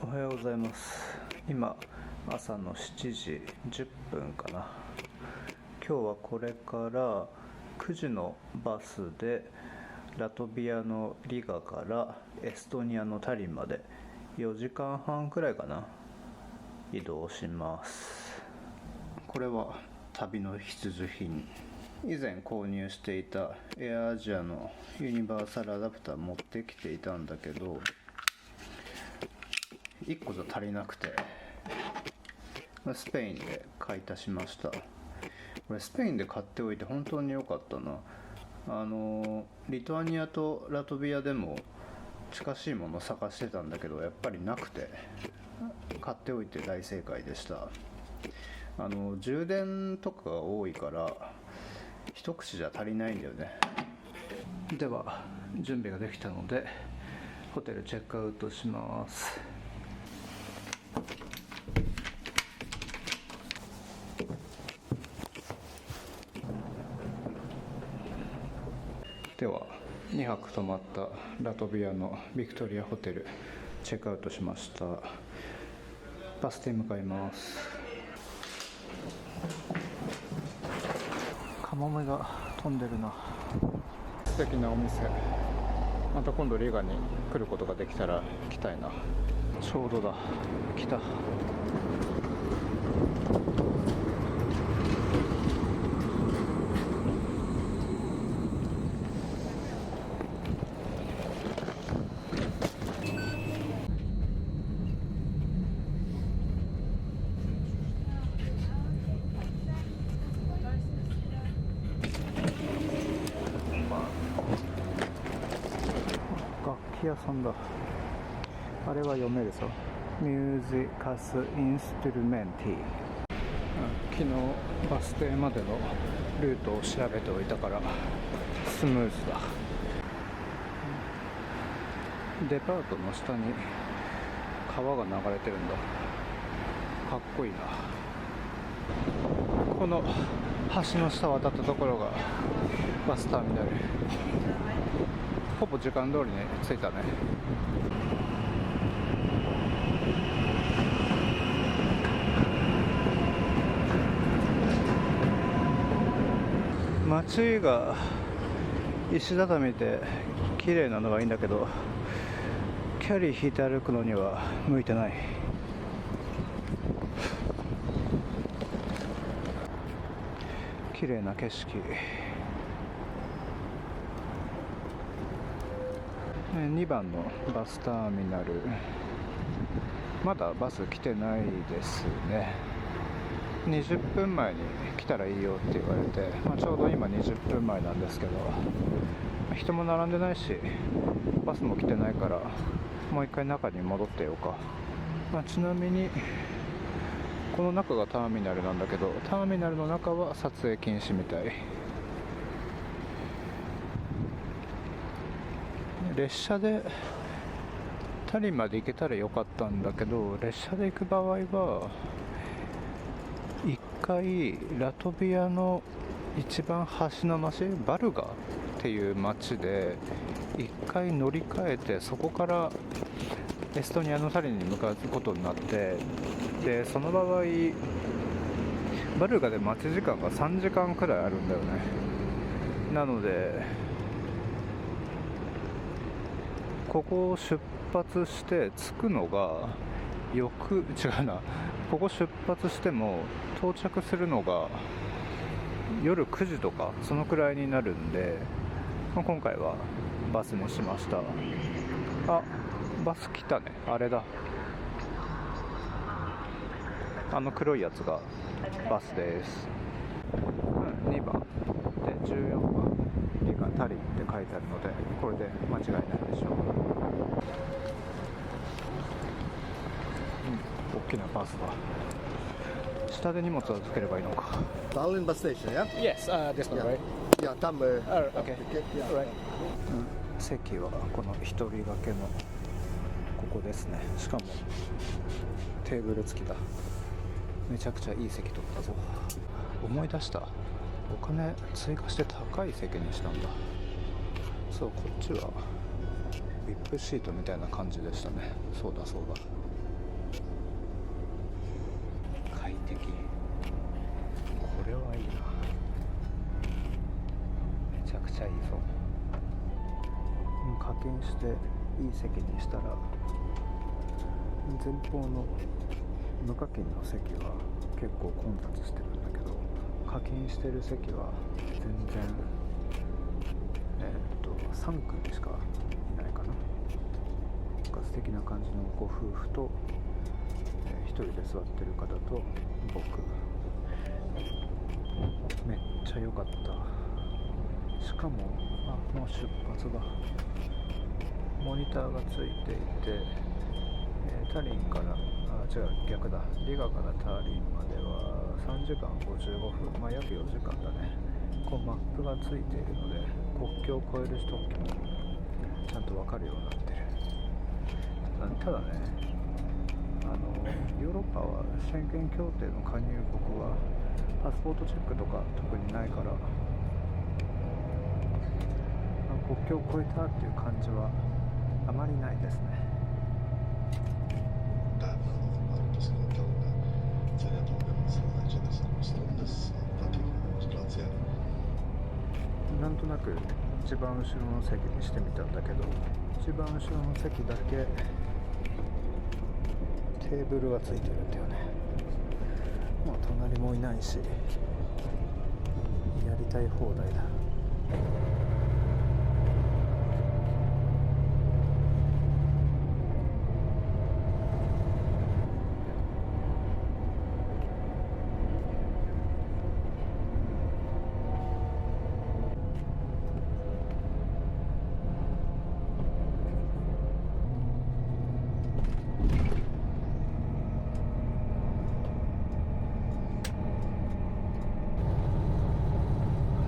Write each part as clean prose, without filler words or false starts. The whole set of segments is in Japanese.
おはようございます。今朝の7時10分かな。今日はこれから9時のバスでラトビアのリガからエストニアのタリンまで4時間半くらいかな、移動します。これは旅の必需品。以前購入していたエアアジアのユニバーサルアダプター持ってきていたんだけど、1個じゃ足りなくてスペインで買い足しました。これスペインで買っておいて本当に良かったな。リトアニアとラトビアでも近しいものを探してたんだけど、やっぱりなくて買っておいて大正解でした。充電とかが多いから一口じゃ足りないんだよね。では準備ができたのでホテルチェックアウトします。では2泊泊まったラトビアのビクトリアホテルチェックアウトしました。バス停向かいます。カモメが飛んでるな。素敵なお店。また今度リガに来ることができたら来たいな。ちょうどだ、来た。楽器屋さんだ。あれは読めるぞ。ミュージカス・インストゥルメンティ。昨日バス停までのルートを調べておいたからスムーズだ。デパートの下に川が流れてるんだ。かっこいいな。この橋の下渡ったところがバスターミナル。ほぼ時間通りに着いたね。街が石畳で綺麗なのがいいんだけど、キャリー引いて歩くのには向いてない。綺麗な景色。2番のバスターミナル、まだバス来てないですね。20分前に来たらいいよって言われて、ちょうど今20分前なんですけど、人も並んでないしバスも来てないから、もう一回中に戻ってようか。ちなみにこの中がターミナルなんだけど、ターミナルの中は撮影禁止みたい。列車でタリンまで行けたらよかったんだけど、列車で行く場合は一回ラトビアの一番端の町、バルガっていう町で一回乗り換えて、そこからエストニアのタリンに向かうことになって、でその場合バルガで待ち時間が3時間くらいあるんだよね。なのでここを出発して着くのが違うな、ここ出発しても到着するのが夜9時とかそのくらいになるんで、今回はバスにしました。あ、バス来たね。あれだ、黒いやつがバスです。2番で14番リガタリンって書いてあるので、これで間違いないでしょう。大きなバスだ。下で荷物を預ければいいのか。Tallinn bus station, yeah? Yes, this one, right? Yeah, Tampere. Okay. Alright. 席はこの一人掛けのここですね。しかもテーブル付きだ。めちゃくちゃいい席取ったぞ。思い出した。お金追加して高い席にしたんだ。そう、こっちはVIPシートみたいな感じでしたね。そうだそうだ。ちゃいいぞ。課金していい席にしたら前方の無課金の席は結構混雑してるんだけど、課金してる席は全然3組しかいないかな。なんか素敵な感じのご夫婦と、一人で座ってる方と僕。めっちゃ良かった。しかももう出発だ。モニターがついていて、タリンから逆だ、リガからタリンまでは3時間55分、約4時間だね。マップがついているので国境を越える特許もちゃんと分かるようになってる。ただね、ヨーロッパは宣言協定の加入国はパスポートチェックとか特にないから、国境を越えたっていう感じはあまりないですね。なんとなく一番後ろの席にしてみたんだけど、一番後ろの席だけテーブルがついてるんだよね。隣もいないし、やりたい放題だ。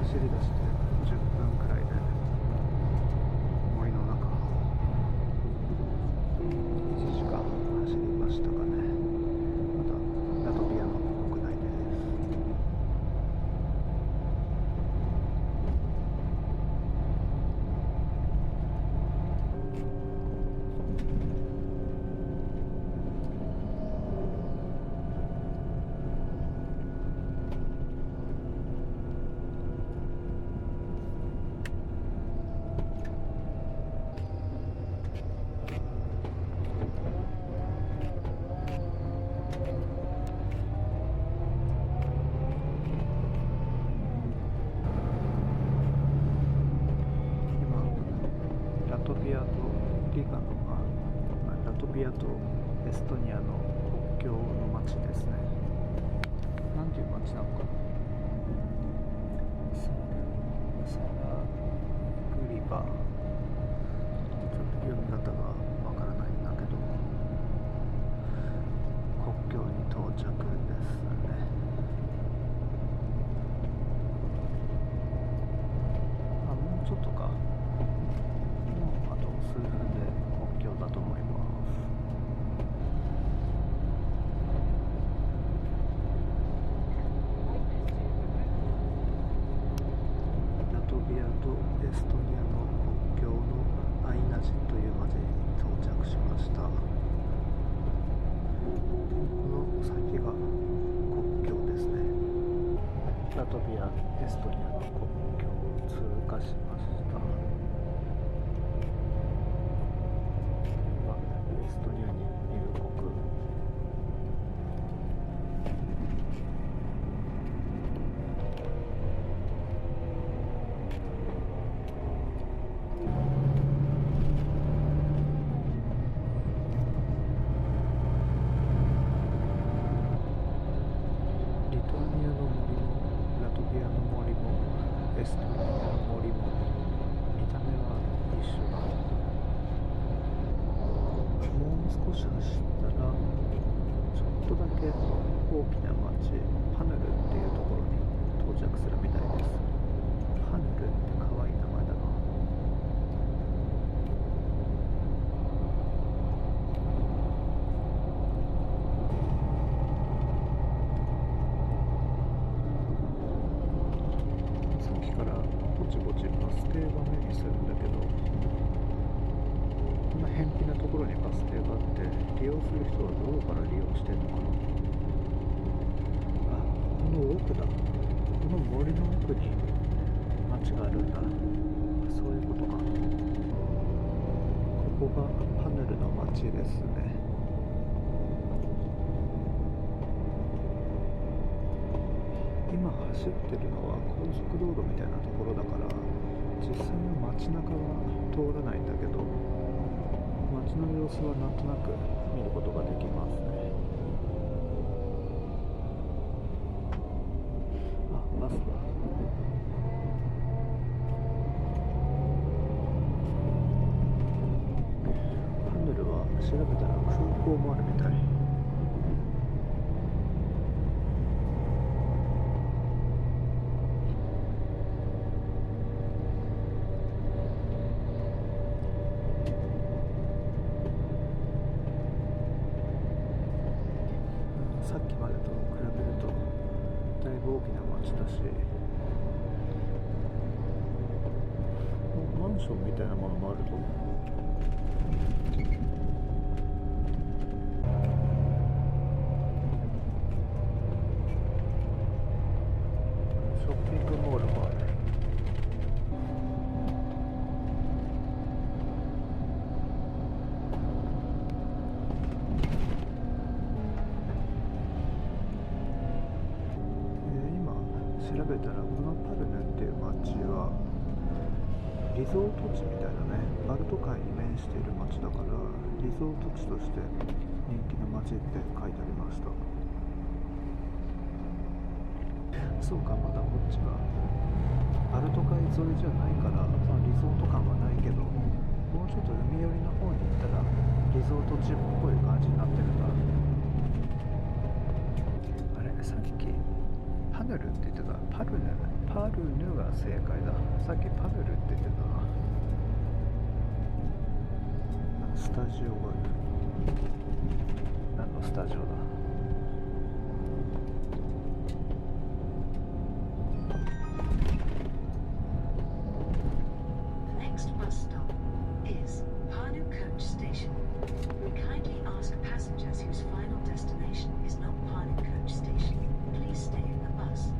走り出して10分くらいで森の中1時間走りましたかね。またラトビアの国内です。ラトビアとエストニアの国境の町ですね。なんていう町なのかな。サラグリバ、ちょっと読み方がわからないんだけど、国境に到着ですね。もうちょっとか。あと数分で国境だと思います。ラトビアとエストニアの国境のアイナジという町に到着しました。この先が国境ですね。ラトビア、エストニアの国境を通過しました。エストニアに入国。リトアニアの森もラトビアの森もエストニアの森も見た目は一緒だ。もう少し走ったらちょっとだけ大きな町パヌルっていうところに到着するみたいです。パヌルって可愛い名前だな。さっきからぼちぼちバス停が目にするんだけど、こんな偏僻なところにバス停があって利用する人はどこから利用してんのかな。この奥だ。この森の奥に町町があるんだ。そういうことか。ここがパヌルの町ですね。今走ってるのは高速道路みたいなところだから、実際の街中は通らないんだけど、街の様子はなんとなく見ることができますね。あ、バスだ。パヌルは調べたら空港もあるみたい。さっきまでと比べるとだいぶ大きな街だし、マンションみたいなものもあるぞ。ショッピングモールもある。調べたらこのパルヌっていう街はリゾート地みたいなね、バルト海に面している街だからリゾート地として人気の街って書いてありました。そうか、まだこっちはバルト海沿いじゃないからそのリゾート感はないけど、もうちょっと海寄りの方に行ったらリゾート地っぽい感じになってるんだ。あれ、さっきパヌルって言ってた。パルヌが正解だ。さっきパヌルって言ってたな。スタジオがある。何のスタジオだ。Next bus stop is Pärnu Coach Station. We kindly ask passengers whose final destination is not Pärnu Coach Station, please stay in the bus.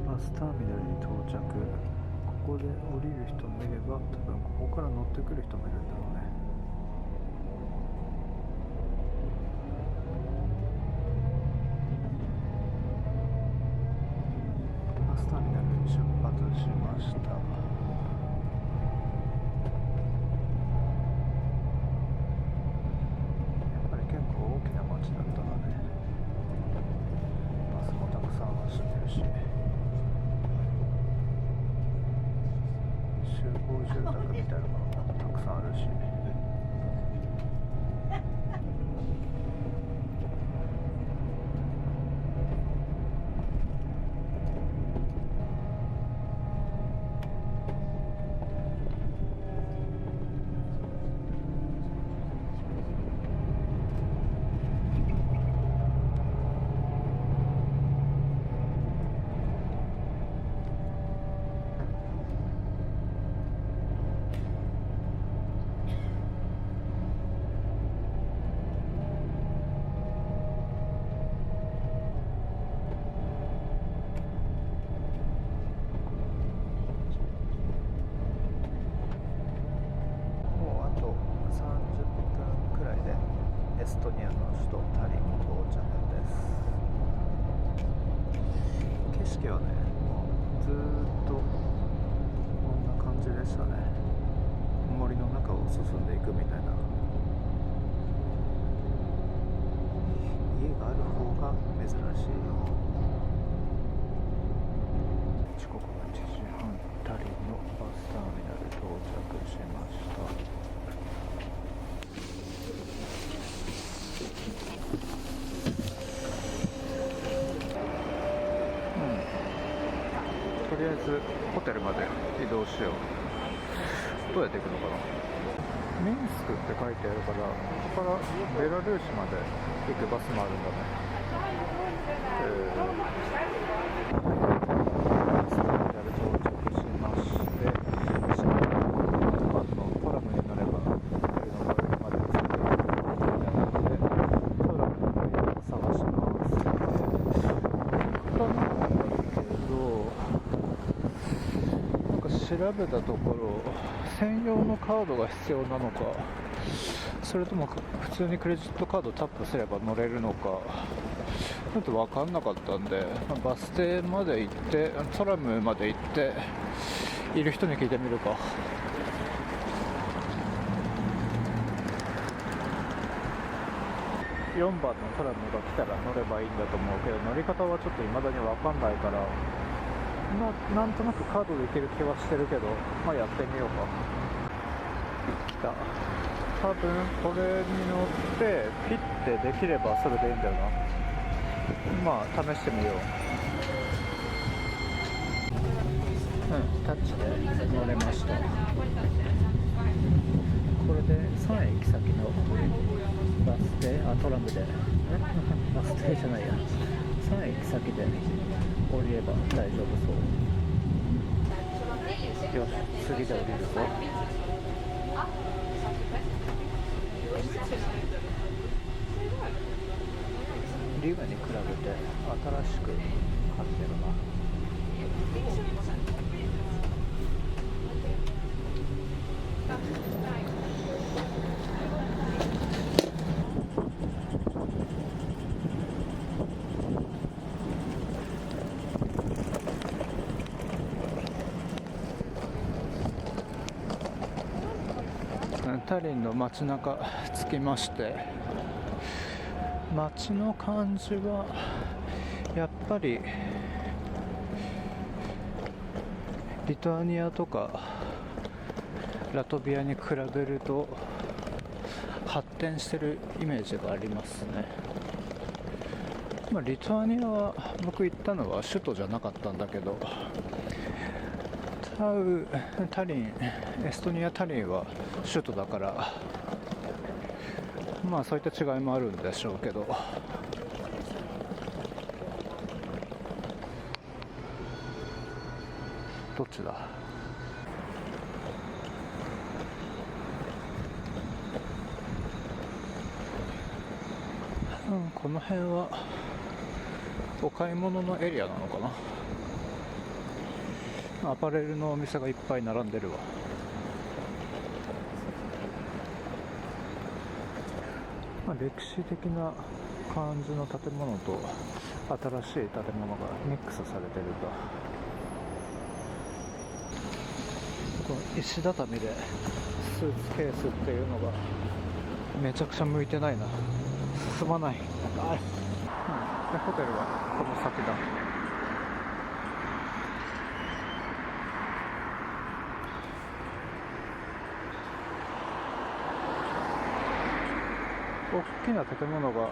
バスターミナルに到着。ここで降りる人もいれば、多分ここから乗ってくる人もいるんだろうね。バスターミナルに出発しました。やっぱり結構大きな街だったのね。バスもたくさん走ってるし、集合住宅みたいなものもたくさんあるし、エストニアの首都タリン到着です。景色はね、もうずーっとこんな感じでしたね。森の中を進んでいくみたいな。家がある方か珍しい。時刻は1時半、タリンのバスターミナル到着しました。とりあえずホテルまで移動しよう。どうやって行くのかな。ミンスクって書いてあるから、ここからベラルーシまで行くバスもあるんだね。スターミナル到着しまして、シャワーのトラムに乗ればホテルの最寄りまで着いていくので、トラムの乗り場を探します。乗り方なんだけど、なんか調べたところ、専用のカードが必要なのか、それとも普通にクレジットカードをタップすれば乗れるのか、ちょっと分かんなかったんで、バス停まで行って、トラムまで行って、いる人に聞いてみるか。4番のトラムが来たら乗ればいいんだと思うけど、乗り方はちょっと未だに分かんないから、なんとなくカードでいける気はしてるけど、やってみようか。来た。多分これに乗ってピッてできればそれでいいんだよな。試してみよう。タッチで乗れました。これで3駅先のバス停、トラムでバス停じゃないや、3駅先で降りれば大丈夫そう。よし、次で降りるぞ。リガに比べて新しく買ってるな。タリンの街中着きまして、街の感じはやっぱりリトアニアとかラトビアに比べると発展してるイメージがありますね。リトアニアは僕行ったのは首都じゃなかったんだけど、タリン、エストニア・タリンは首都だから、そういった違いもあるんでしょうけど、どっちだ。この辺はお買い物のエリアなのかな。アパレルのお店がいっぱい並んでるわ。歴史的な感じの建物と新しい建物がミックスされてると、この石畳でスーツケースっていうのがめちゃくちゃ向いてないな。進まない。でホテルはこの先だ。大きな建物が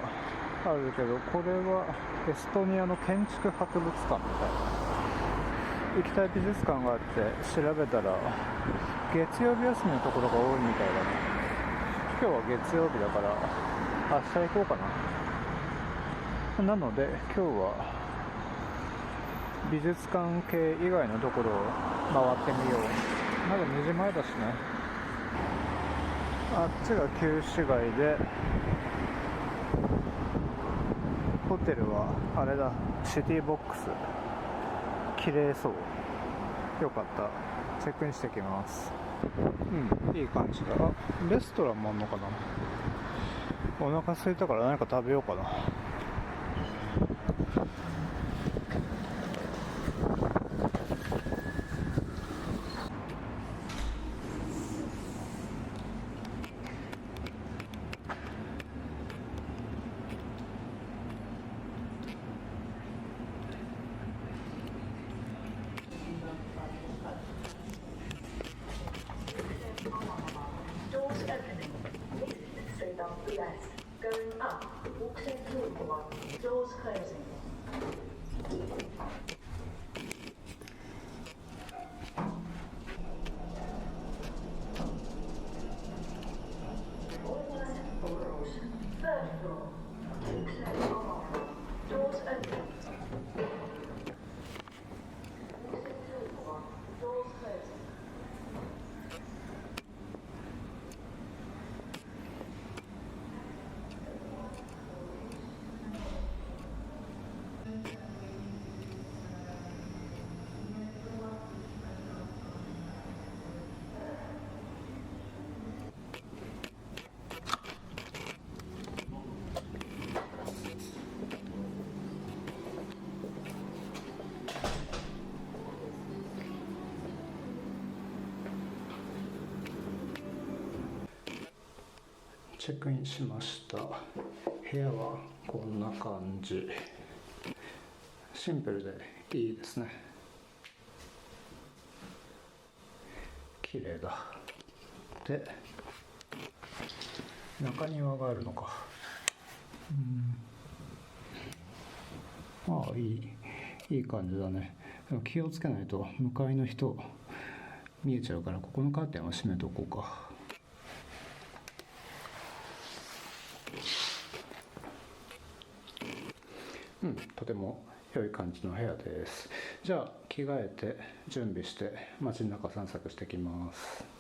あるけど、これはエストニアの建築博物館みたいな。行きたい美術館があって調べたら月曜日休みのところが多いみたいだね。今日は月曜日だから明日行こうかな。なので今日は美術館系以外のところを回ってみよう。まだ2時前だしね。あっちが旧市街で、ホテルはあれだ、シティボックス。綺麗そう。よかった。チェックインしてきます。いい感じだ。レストランもあんのかな。お腹空いたから何か食べようかな。left. Going up, walk safely forward. Doors closing. Third floor. Walk left on. Doors open. Walk safely forward. Doors closing.チェックインしました。部屋はこんな感じ。シンプルでいいですね。綺麗だ。で、中庭があるのか。ああ、いい感じだね。でも気をつけないと向かいの人見えちゃうから、ここのカーテンは閉めとこうか。とても良い感じの部屋です。じゃあ着替えて準備して街の中散策してきます。